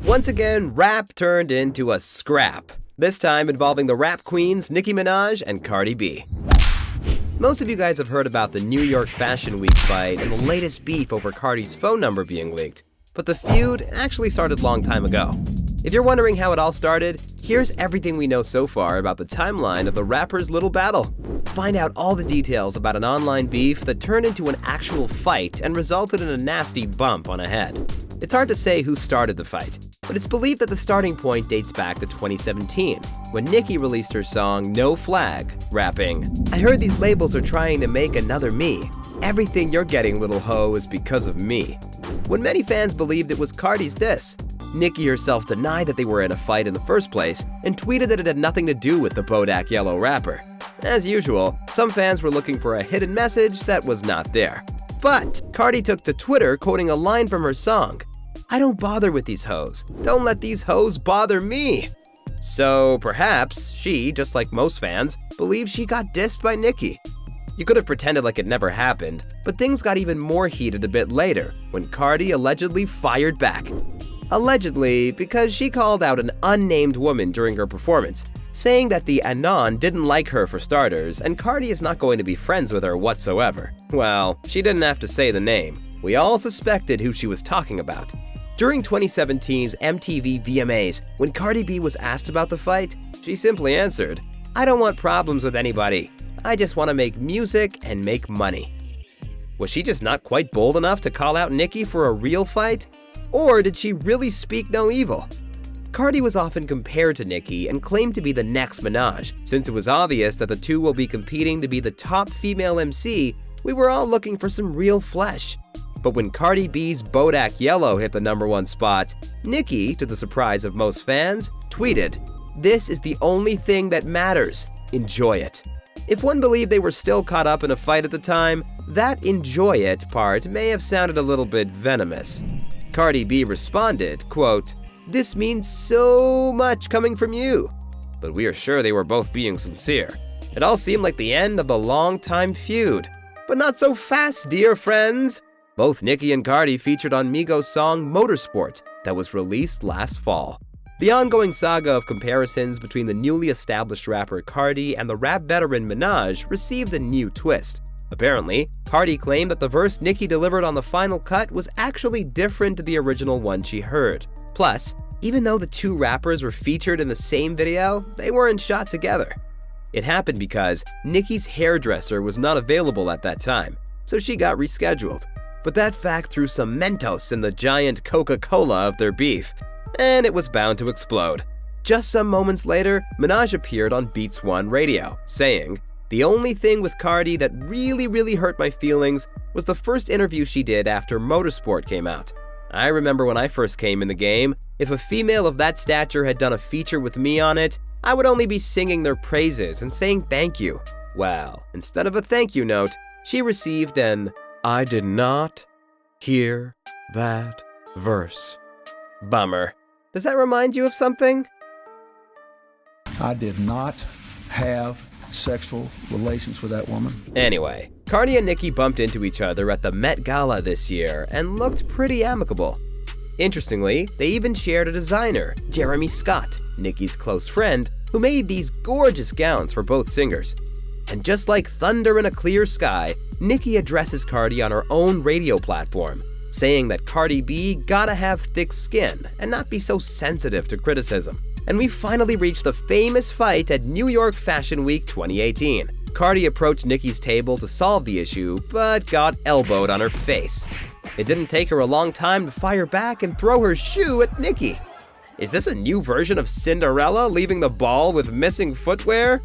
Once again, rap turned into a scrap, this time involving the rap queens Nicki Minaj and Cardi B. Most of you guys have heard about the New York Fashion Week fight and the latest beef over Cardi's phone number being leaked, but the feud actually started a long time ago. If you're wondering how it all started, here's everything we know so far about the timeline of the rappers' little battle. Find out all the details about an online beef that turned into an actual fight and resulted in a nasty bump on a head. It's hard to say who started the fight, but it's believed that the starting point dates back to 2017, when Nicki released her song No Flag, rapping, "I heard these labels are trying to make another me. Everything you're getting, little hoe, is because of me." When many fans believed it was Cardi's diss, Nicki herself denied that they were in a fight in the first place and tweeted that it had nothing to do with the Bodak Yellow rapper. As usual, some fans were looking for a hidden message that was not there. But Cardi took to Twitter quoting a line from her song, "I don't bother with these hoes. Don't let these hoes bother me." So perhaps she, just like most fans, believes she got dissed by Nicki. You could have pretended like it never happened, but things got even more heated a bit later when Cardi allegedly fired back. Allegedly, because she called out an unnamed woman during her performance, saying that the Anon didn't like her for starters, and Cardi is not going to be friends with her whatsoever. Well, she didn't have to say the name. We all suspected who she was talking about. During 2017's MTV VMAs, when Cardi B was asked about the fight, she simply answered, "I don't want problems with anybody. I just want to make music and make money." Was she just not quite bold enough to call out Nicki for a real fight? Or did she really speak no evil? Cardi was often compared to Nicki and claimed to be the next Minaj. Since it was obvious that the two will be competing to be the top female MC, we were all looking for some real flesh. But when Cardi B's Bodak Yellow hit the #1 spot, Nicki, to the surprise of most fans, tweeted, "This is the only thing that matters. Enjoy it." If one believed they were still caught up in a fight at the time, that "enjoy it" part may have sounded a little bit venomous. Cardi B responded, quote, "This means so much coming from you." But we are sure they were both being sincere. It all seemed like the end of the long-time feud. But not so fast, dear friends! Both Nicki and Cardi featured on Migos' song Motorsport that was released last fall. The ongoing saga of comparisons between the newly established rapper Cardi and the rap veteran Minaj received a new twist. Apparently, Cardi claimed that the verse Nicki delivered on the final cut was actually different to the original one she heard. Plus, even though the two rappers were featured in the same video, they weren't shot together. It happened because Nicki's hairdresser was not available at that time, so she got rescheduled. But that fact threw some Mentos in the giant Coca-Cola of their beef, and it was bound to explode. Just some moments later, Minaj appeared on Beats One radio, saying, "The only thing with Cardi that really hurt my feelings was the first interview she did after Motorsport came out. I remember when I first came in the game, if a female of that stature had done a feature with me on it, I would only be singing their praises and saying thank you. Well, instead of a thank you note, she received an I did not hear that verse. Bummer. Does that remind you of something? I did not have sexual relations with that woman. Anyway, Cardi and Nicki bumped into each other at the Met Gala this year and looked pretty amicable. Interestingly, they even shared a designer, Jeremy Scott, Nicki's close friend, who made these gorgeous gowns for both singers. And just like thunder in a clear sky, Nicki addresses Cardi on her own radio platform, saying that Cardi B gotta have thick skin and not be so sensitive to criticism. And we finally reached the famous fight at New York Fashion Week 2018. Cardi approached Nicki's table to solve the issue, but got elbowed on her face. It didn't take her a long time to fire back and throw her shoe at Nicki. Is this a new version of Cinderella leaving the ball with missing footwear?